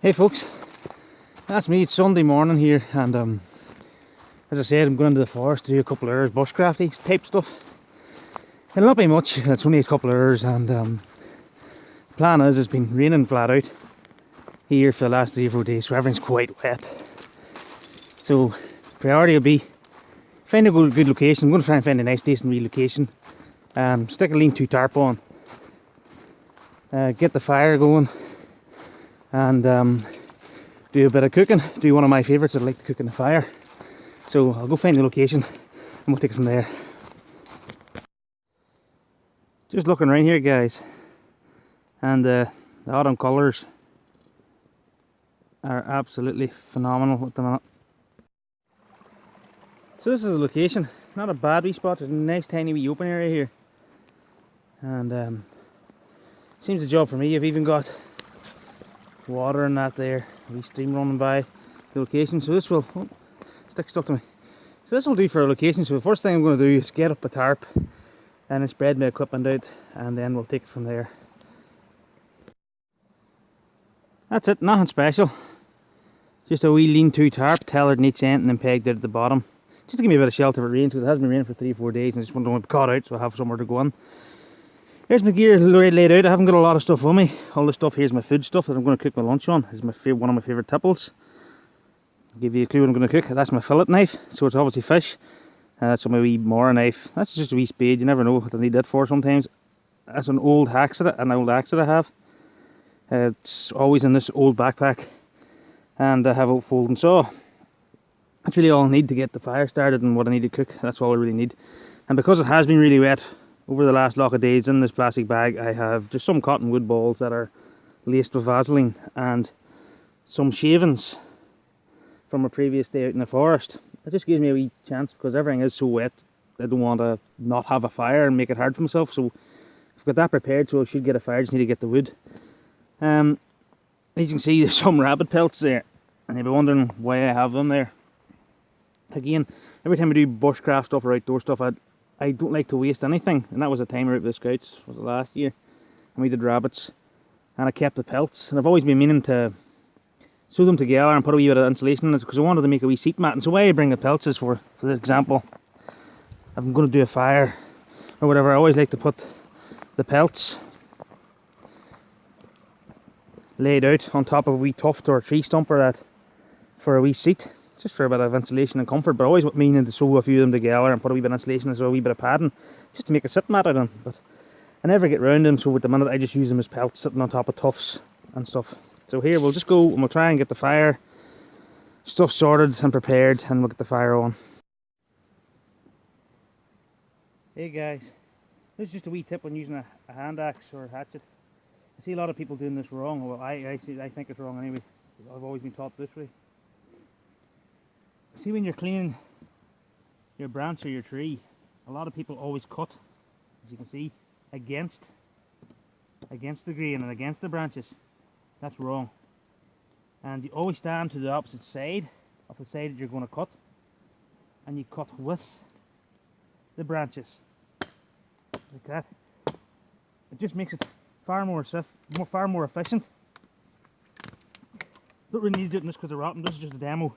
Hey folks, that's me. It's Sunday morning here, and as I said, I'm going into the forest to do a couple of hours bushcrafty type stuff. It'll not be much, it's only a couple of hours, and the plan is it's been raining flat out here for the last 3 or 4 days, so everything's quite wet. So priority will be find a good location. I'm going to try and find a nice decent wee location, stick a lean-to tarp on, get the fire going, and do a bit of cooking. Do one of my favourites. I like to cook in the fire, so I'll go find the location and we'll take it from there. Just looking around here, guys, and the autumn colours are absolutely phenomenal at the minute. So this is the location. Not a bad wee spot. There's a nice tiny wee open area here, and seems a job for me. I've even got water and that there, a wee stream running by the location. So this will stuck to me. So this will do for a location. So the first thing I'm going to do is get up a tarp and then spread my equipment out, and then we'll take it from there. That's it, nothing special. Just a wee lean-to tarp, tailored in each end and then pegged out at the bottom, just to give me a bit of shelter if it rains, because it has been raining for 3 or 4 days and I just want to be caught out so I have somewhere to go on. There's my gear laid out. I haven't got a lot of stuff on me. All this stuff here is my food stuff that I'm going to cook my lunch on. This is one of my favourite tipples. I'll give you a clue what I'm going to cook. That's my fillet knife, so it's obviously fish. That's my wee Mora knife. That's just a wee spade. You never know what I need that for sometimes. That's an old axe that I have. It's always in this old backpack. And I have a folding saw. That's really all I need to get the fire started and what I need to cook. That's all I really need. And because it has been really wet over the last lot of days, in this plastic bag I have just some cotton wood balls that are laced with Vaseline and some shavings from a previous day out in the forest. It just gives me a wee chance, because everything is so wet. I don't want to not have a fire and make it hard for myself, so I've got that prepared, so I should get a fire. I just need to get the wood. As you can see, there's some rabbit pelts there, and you'll be wondering why I have them there. Again, every time I do bushcraft stuff or outdoor stuff, I don't like to waste anything, and that was a time out with the Scouts, was it last year, and we did rabbits, and I kept the pelts, and I've always been meaning to sew them together and put a wee bit of insulation in it, because I wanted to make a wee seat mat. And so why I bring the pelts is for example, if I'm going to do a fire or whatever, I always like to put the pelts laid out on top of a wee tuft or a tree stump or that for a wee seat, just for a bit of insulation and comfort. But I always meaning to sew a few of them together and put a wee bit of insulation and so a wee bit of padding, just to make a sit mat out of them. But I never get round them, so at the minute I just use them as pelts sitting on top of tufts and stuff. So here we'll just go and we'll try and get the fire stuff sorted and prepared, and we'll get the fire on. Hey guys, this is just a wee tip on using a hand axe or a hatchet. I see a lot of people doing this wrong. Well, I think it's wrong anyway. I've always been taught this way. See, when you're cleaning your branch or your tree, a lot of people always cut, as you can see, against the grain and against the branches. That's wrong. And you always stand to the opposite side of the side that you're going to cut, and you cut with the branches like that. It just makes it far more efficient. Don't really need to do it in this because they're rotten. This is just a demo.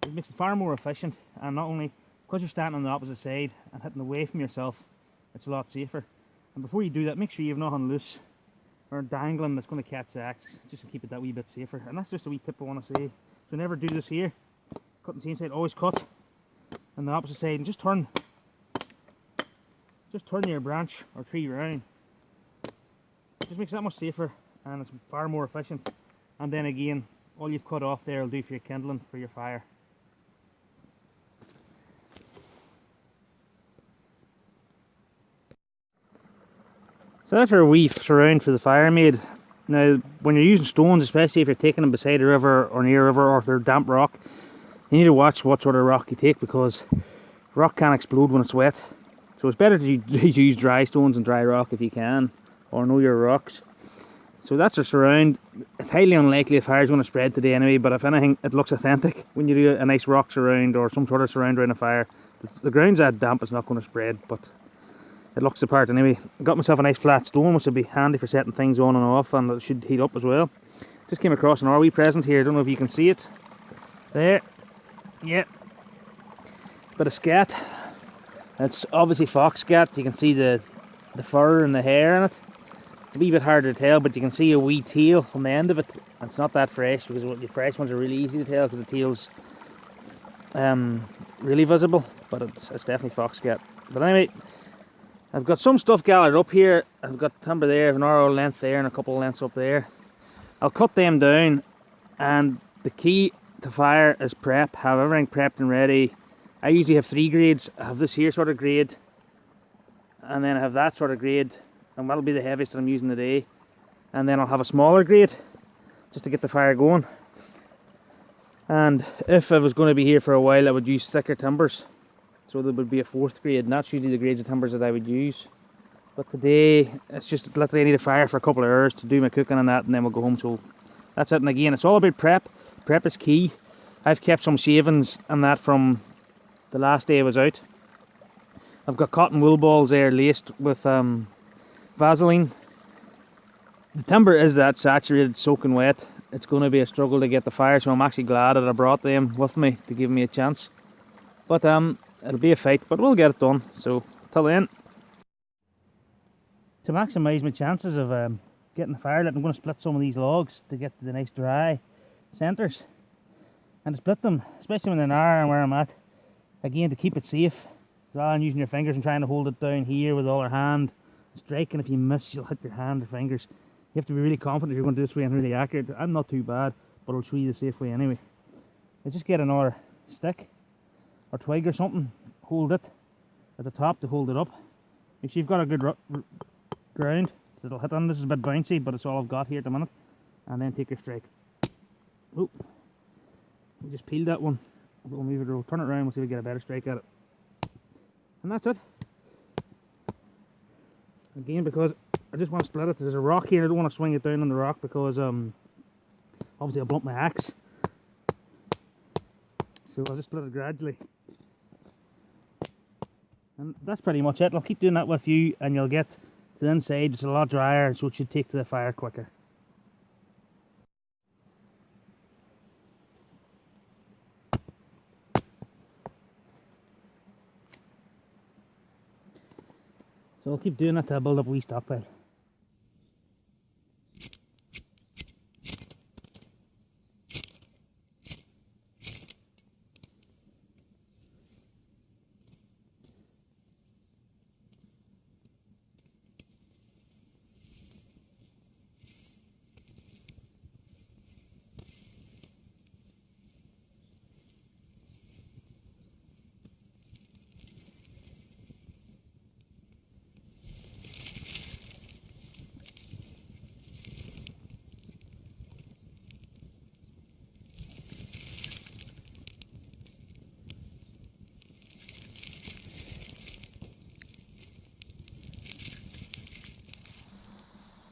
It makes it far more efficient, and not only because you're standing on the opposite side and hitting away from yourself, it's a lot safer. And before you do that, make sure you have nothing loose or dangling that's going to catch the axe, just to keep it that wee bit safer. And that's just a wee tip I want to say. So never do this here. Cut on the same side, always cut on the opposite side, and just turn your branch or tree around. It just makes it that much safer, and it's far more efficient. And then again, all you've cut off there will do for your kindling for your fire. So after a wee surround for the fire made, now when you're using stones, especially if you're taking them beside a river or near a river, or if they're damp rock, you need to watch what sort of rock you take, because rock can explode when it's wet. So it's better to use dry stones and dry rock if you can, or know your rocks. So that's a surround. It's highly unlikely a fire's going to spread today anyway, but if anything, it looks authentic when you do a nice rock surround or some sort of surround around a fire. The ground's that damp, it's not going to spread, but it looks the part anyway. I got myself a nice flat stone, which would be handy for setting things on and off, and it should heat up as well. Just came across an RW present here, I don't know if you can see it. There, yeah. Bit of scat. It's obviously fox scat, you can see the fur and the hair in it. It's a wee bit harder to tell, but you can see a wee tail from the end of it. It's not that fresh, because the fresh ones are really easy to tell because the tail's really visible, but it's definitely fox scat. But anyway, I've got some stuff gathered up here. I've got timber there, an hour length there and a couple of lengths up there. I'll cut them down, and the key to fire is prep. Have everything prepped and ready. I usually have 3 grades. I have this here sort of grade, and then I have that sort of grade, and that'll be the heaviest that I'm using today. And then I'll have a smaller grade just to get the fire going. And if I was going to be here for a while, I would use thicker timbers, so there would be a 4th grade, and that's usually the grades of timbers that I would use. But today it's just literally I need a fire for a couple of hours to do my cooking and that, and then we'll go home. So that's it. And again, it's all about prep. Prep is key. I've kept some shavings and that from the last day I was out. I've got cotton wool balls there laced with Vaseline. The timber is that saturated, soaking wet. It's going to be a struggle to get the fire, so I'm actually glad that I brought them with me to give me a chance. But it'll be a fight, but we'll get it done. So till then, to maximise my chances of getting the fire lit, I'm going to split some of these logs to get to the nice dry centres, and to split them, especially when they're narrow and where I'm at, again to keep it safe, rather than using your fingers and trying to hold it down here with all your hand striking. If you miss, you'll hit your hand or fingers. You have to be really confident if you're going to do this way and really accurate. I'm not too bad, but I'll show you the safe way anyway. I just get another stick or twig or something, hold it at the top to hold it up. Make sure you've got a good ground so it'll hit on. This is a bit bouncy, but it's all I've got here at the minute. And then take your strike. Oh, we just peeled that one. We'll move it, we'll turn it around, we'll see if we get a better strike at it. And that's it. Again, because I just want to split it. There's a rock here, I don't want to swing it down on the rock because obviously I'll bump my axe. So I'll just split it gradually. And that's pretty much it. I'll keep doing that with you and you'll get to the inside. It's a lot drier, so it should take to the fire quicker. So I'll keep doing that till I build up a wee stockpile.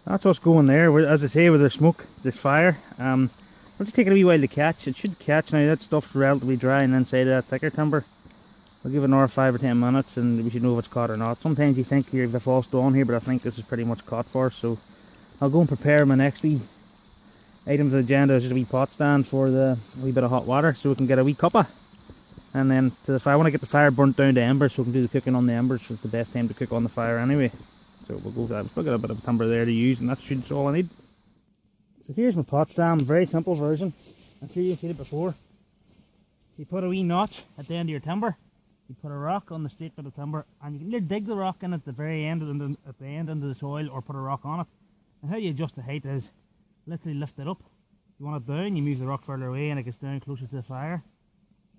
That's what's going there. As I say, with the smoke, the fire, it'll just take a wee while to catch. It should catch now. That stuff's relatively dry and inside of that thicker timber. I'll give it another 5 or 10 minutes and we should know if it's caught or not. Sometimes you think you've a false dawn here, but I think this is pretty much caught for us. So I'll go and prepare my next wee item of the agenda. Is just a wee pot stand for the wee bit of hot water so we can get a wee cuppa. And then to the fire, I want to get the fire burnt down to embers so we can do the cooking on the embers. So it's the best time to cook on the fire anyway. So we'll go with that. I've still got a bit of timber there to use, and that's all I need. So here's my pot stand, very simple version. I'm sure you've seen it before. You put a wee notch at the end of your timber. You put a rock on the straight bit of timber, and you can either dig the rock in at the very end, at the end into the soil, or put a rock on it. And how you adjust the height is literally lift it up. If you want it down, you move the rock further away, and it gets down closer to the fire.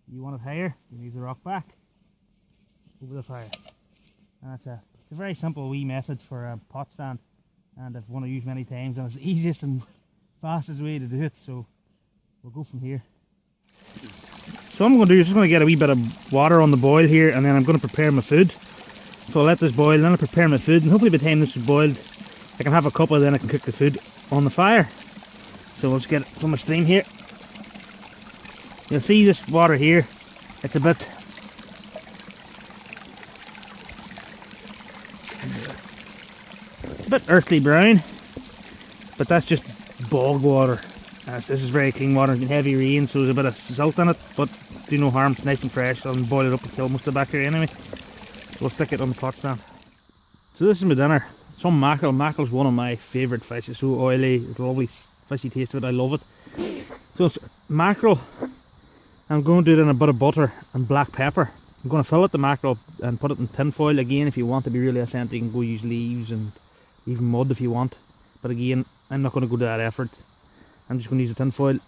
If you want it higher, you move the rock back over the fire. And that's it. It's a very simple wee method for a pot stand, and I've one I use many times, and it's the easiest and fastest way to do it. So we'll go from here. So what I'm going to do is just going to get a wee bit of water on the boil here, and then I'm going to prepare my food. So I'll let this boil, then I'll prepare my food, and hopefully by the time this is boiled I can have a couple, then I can cook the food on the fire. So we'll just get it from my stream here. You'll see this water here, it's a bit earthly brown, but that's just bog water. This is very clean water, heavy rain, so there's a bit of silt in it, but do no harm, it's nice and fresh. I'll boil it up and kill most of the bacteria anyway. So we'll stick it on the pot stand. So this is my dinner. Some mackerel. Mackerel's one of my favourite fish. It's so oily, it's a lovely fishy taste of it, I love it. So it's mackerel. I'm going to do it in a bit of butter and black pepper. I'm going to fillet the mackerel and put it in tin foil. Again, if you want to be really authentic, you can go use leaves and even mud if you want. But again, I'm not going to go to that effort. I'm just going to use the tin foil.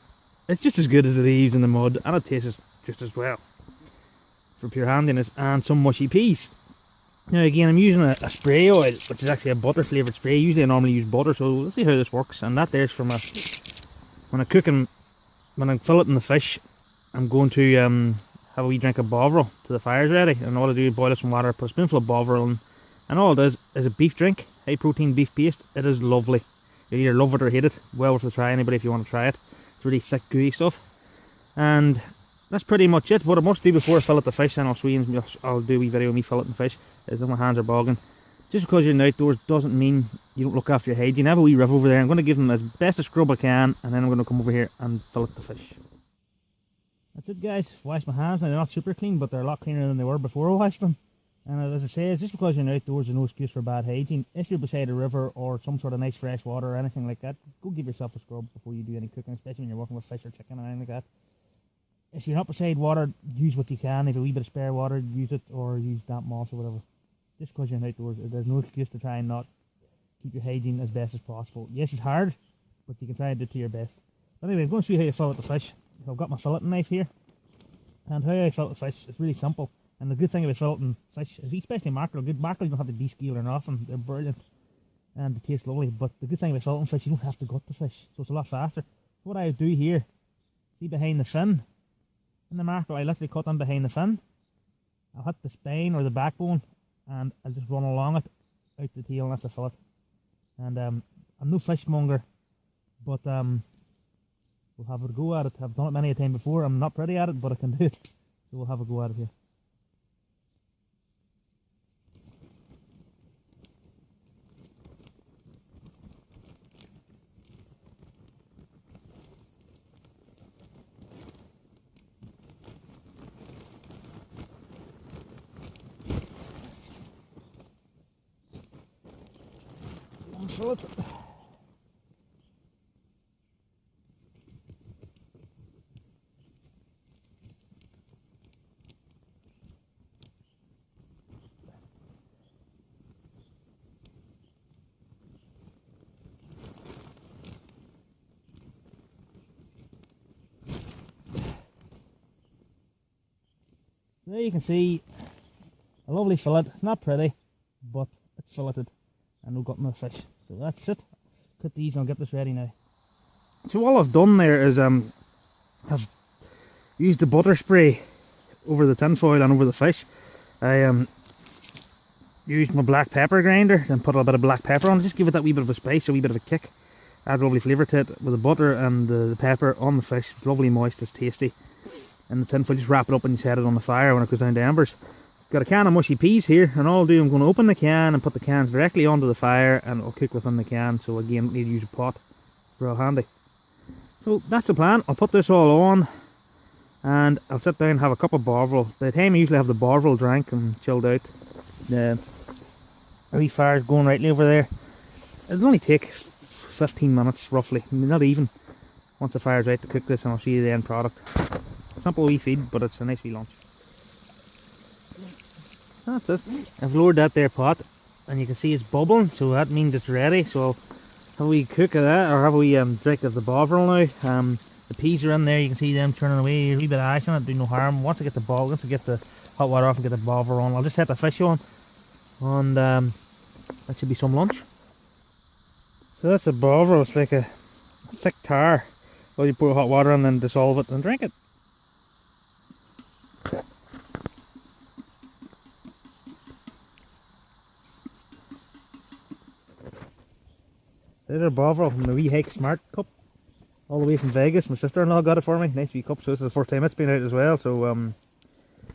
It's just as good as the leaves and the mud, and it tastes just as well for pure handiness. And some mushy peas. Now again, I'm using a spray oil, which is actually a butter flavoured spray. Usually I normally use butter, so let's see how this works. And that there's from when I'm filleting the fish, I'm going to have a wee drink of Bovril till the fire's ready. And all I do is boil up some water, put a spoonful of Bovril in, and all it is a beef drink, high protein beef paste. It is lovely. You either love it or hate it. Well worth a try, anybody if you want to try it. It's really thick, gooey stuff. And that's pretty much it. What I must do before I fillet the fish, and I'll show you, I'll do a wee video of me filleting fish, is that my hands are bogging. Just because you're in the outdoors doesn't mean you don't look after your hygiene. I have a wee river over there. I'm going to give them as best a scrub I can, and then I'm going to come over here and fillet the fish. That's it, guys. Wash my hands. Now they're not super clean, but they're a lot cleaner than they were before I washed them. And as I say, it's just because you're in the outdoors, there's no excuse for bad hygiene. If you're beside a river or some sort of nice fresh water or anything like that, go give yourself a scrub before you do any cooking, especially when you're working with fish or chicken or anything like that. If you're not beside water, use what you can. If you have a wee bit of spare water, use it, or use damp moss or whatever. Just because you're in outdoors, there's no excuse to try and not keep your hygiene as best as possible. Yes, it's hard, but you can try and do it to your best. But anyway, I'm going to show you how you fillet the fish. So I've got my filleting knife here, and how I fillet the fish is really simple. And the good thing about filleting fish, especially mackerel, good mackerel, you don't have to descale or nothing. They're brilliant and they taste lovely. But the good thing about filleting fish, you don't have to gut the fish, so it's a lot faster. So what I do here, see behind the fin, in the mackerel, I literally cut in behind the fin. I'll hit the spine or the backbone, and I'll just run along it out the tail, and that's a fillet. And I'm no fishmonger, but we'll have a go at it. I've done it many a time before. I'm not pretty at it, but I can do it. So we'll have a go at it here. Fillet. There you can see a lovely fillet. It's not pretty, but it's filleted and no gut in the fish. So that's it. Put these and I'll get this ready now. So all I've done there is I've used the butter spray over the tin foil and over the fish. I used my black pepper grinder and put a bit of black pepper on it. Just give it that wee bit of a spice, a wee bit of a kick. Adds a lovely flavour to it with the butter and the pepper on the fish. It's lovely moist, it's tasty. And the tin foil, just wrap it up and you set it on the fire when it goes down to embers. Got a can of mushy peas here, and all I'll do, I'm going to open the can and put the cans directly onto the fire, and it'll cook within the can. So again, need to use a pot. Real handy. So that's the plan. I'll put this all on, and I'll sit down and have a cup of Bovril. By the time I usually have the Bovril drank and chilled out, the wee fire's going rightly over there. It'll only take 15 minutes roughly, not even, once the fire's out to cook this, and I'll show you the end product. Simple wee feed, but it's a nice wee lunch. That's it. I've lowered that there pot, and you can see it's bubbling, so that means it's ready. So I'll have a wee cook of that, or have a wee drink of the Bovril now. The peas are in there, you can see them turning away. A wee bit of ice on it, do no harm. Once I get the hot water off and get the Bovril on, I'll just set the fish on, and that should be some lunch. So that's the Bovril. It's like a thick tar. Well, you pour hot water and then dissolve it and drink it. There's a Bovril from the wee Hike Smart cup, all the way from Vegas. My sister-in-law got it for me. Nice wee cup. So this is the first time it's been out as well. So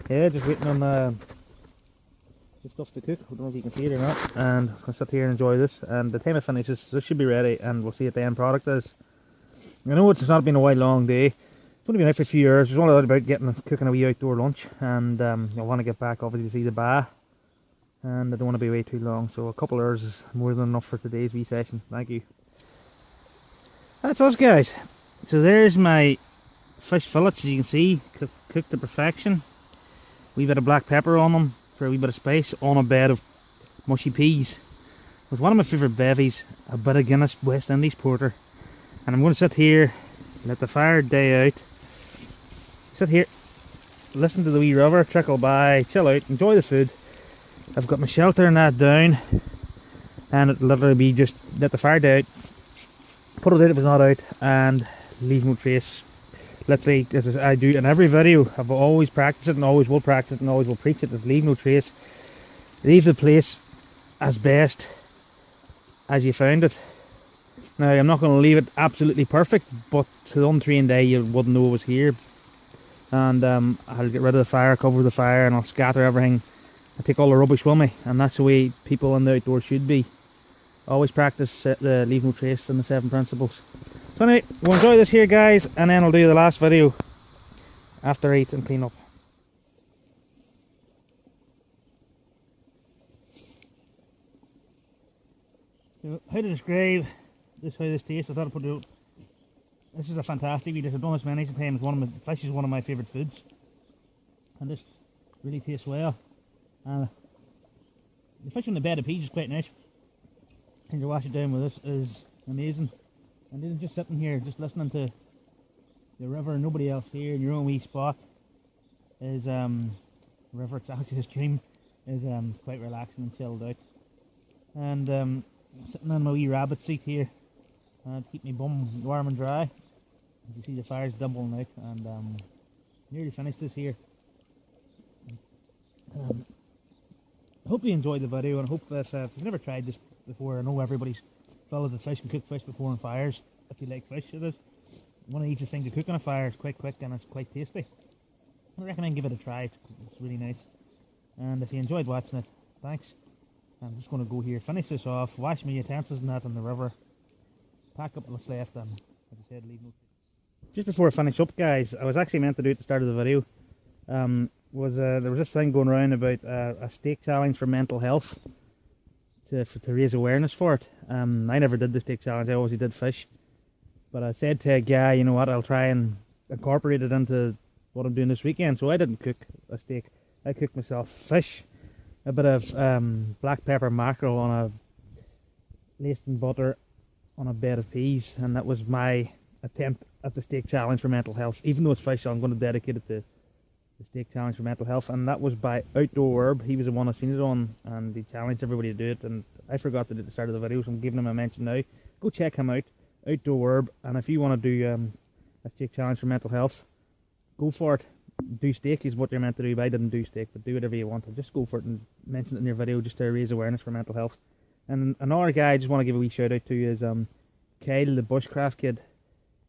yeah, just waiting on the stuff to cook. I don't know if you can see it or not. And I'm gonna sit here and enjoy this. And the time it finishes, this should be ready, and we'll see what the end product is. I know it's not been a wild long day. It's only been out for a few hours. It's only about cooking a wee outdoor lunch, and I want to get back obviously to see the bar, and I don't want to be away too long, so a couple of hours is more than enough for today's wee session. Thank you. That's us, guys. So there's my fish fillets, as you can see, cooked to perfection. Wee bit of black pepper on them for a wee bit of spice on a bed of mushy peas with one of my favourite bevies, a bit of Guinness West Indies porter. And I'm going to sit here, let the fire die out, sit here, listen to the wee river trickle by, chill out, enjoy the food. I've got my shelter and that down, and it'll literally be just let the fire die out, put it out if it's not out, and leave no trace. Literally, as I do in every video, I've always practiced it and always will practice it and always will preach it, just leave no trace. Leave the place as best as you found it. Now, I'm not going to leave it absolutely perfect, but to the untrained eye you wouldn't know it was here. And I'll get rid of the fire, cover the fire, and I'll scatter everything. I take all the rubbish with me, and that's the way people in the outdoors should be. Always practice the leave no trace and the 7 principles. So anyway, we'll enjoy this here, guys, and then I'll do the last video after I eat and clean up. So, how to describe how this tastes? I thought I'd put it out. This is a fantastic dish. I've done this many times. Fish is one of my favourite foods, and this really tastes well. The fish on the bed of peas is quite nice, and you wash it down with this is amazing. And then just sitting here, just listening to the river, and nobody else here, in your own wee spot, is river. It's actually a stream. Is quite relaxing and chilled out. And sitting on my wee rabbit seat here, keep my bum warm and dry. As you see, the fire's doubling out, and nearly finished this here. I hope you enjoyed the video, and I hope that if you've never tried this before, I know everybody's filled with fish and cooked fish before on fires. If you like fish, it is one of the easiest things to cook on a fire. It's quite quick and it's quite tasty. I recommend give it a try. It's really nice. And if you enjoyed watching it, thanks. I'm just going to go here, finish this off, wash my utensils and that in the river, pack up what's left, and as I said, leave no. Just before I finish up, guys, I was actually meant to do it at the start of the video. There was this thing going around about a steak challenge for mental health to raise awareness for it. I never did the steak challenge. I always did fish, but I said to a guy, you know what, I'll try and incorporate it into what I'm doing this weekend. So I didn't cook a steak. I cooked myself fish, a bit of black pepper mackerel on a laced in butter on a bed of peas, and that was my attempt at the steak challenge for mental health. Even though it's fish, I'm going to dedicate it to the steak challenge for mental health, and that was by Outdoor Herb. He was the one I seen it on, and he challenged everybody to do it, and I forgot to do it at the start of the video, so I'm giving him a mention now. Go check him out, Outdoor Herb, and if you want to do a steak challenge for mental health, go for it. Do steak is what you're meant to do, but I didn't do steak, but do whatever you want. Just go for it and mention it in your video just to raise awareness for mental health. And another guy I just want to give a wee shout out to is Kyle, the Bushcraft kid.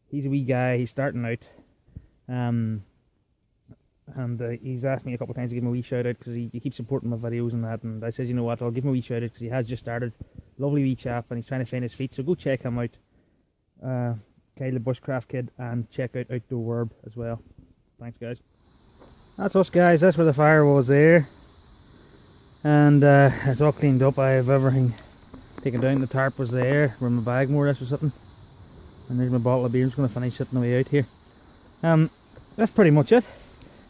He's a wee guy, he's starting out. And he's asked me a couple of times to give him a wee shout out because he keeps supporting my videos and that, and I said, you know what, I'll give him a wee shout out because he has just started. Lovely wee chap, and he's trying to find his feet, so go check him out, Kyle the Bushcraft kid, and check out Outdoor Herb as well. Thanks, guys. That's us, guys. That's where the fire was there, and it's all cleaned up. I have everything taken down. The tarp was there where my bag more or less was sitting, and there's my bottle of beer. I'm just going to finish sitting the way out here. That's pretty much it.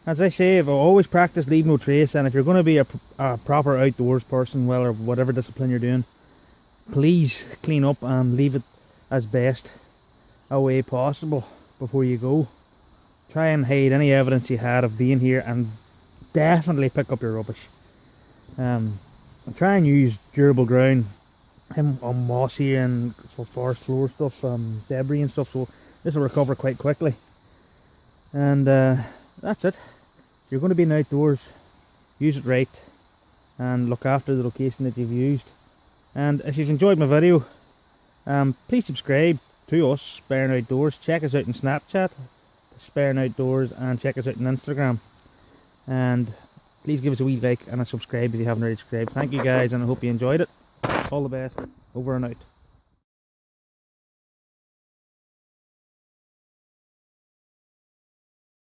As I say, I've always practiced leave no trace, and if you're going to be a proper outdoors person, well, or whatever discipline you're doing, please clean up and leave it as best a way possible before you go. Try and hide any evidence you had of being here, and definitely pick up your rubbish. And try and use durable ground on mossy and for forest floor stuff, debris and stuff, so this will recover quite quickly. And that's it. If you're going to be in outdoors, use it right and look after the location that you've used. And if you've enjoyed my video, please subscribe to us, Sparing Outdoors. Check us out on Snapchat, Sparing Outdoors, and check us out on Instagram. And please give us a wee like and a subscribe if you haven't already subscribed. Thank you, guys, and I hope you enjoyed it. All the best. Over and out.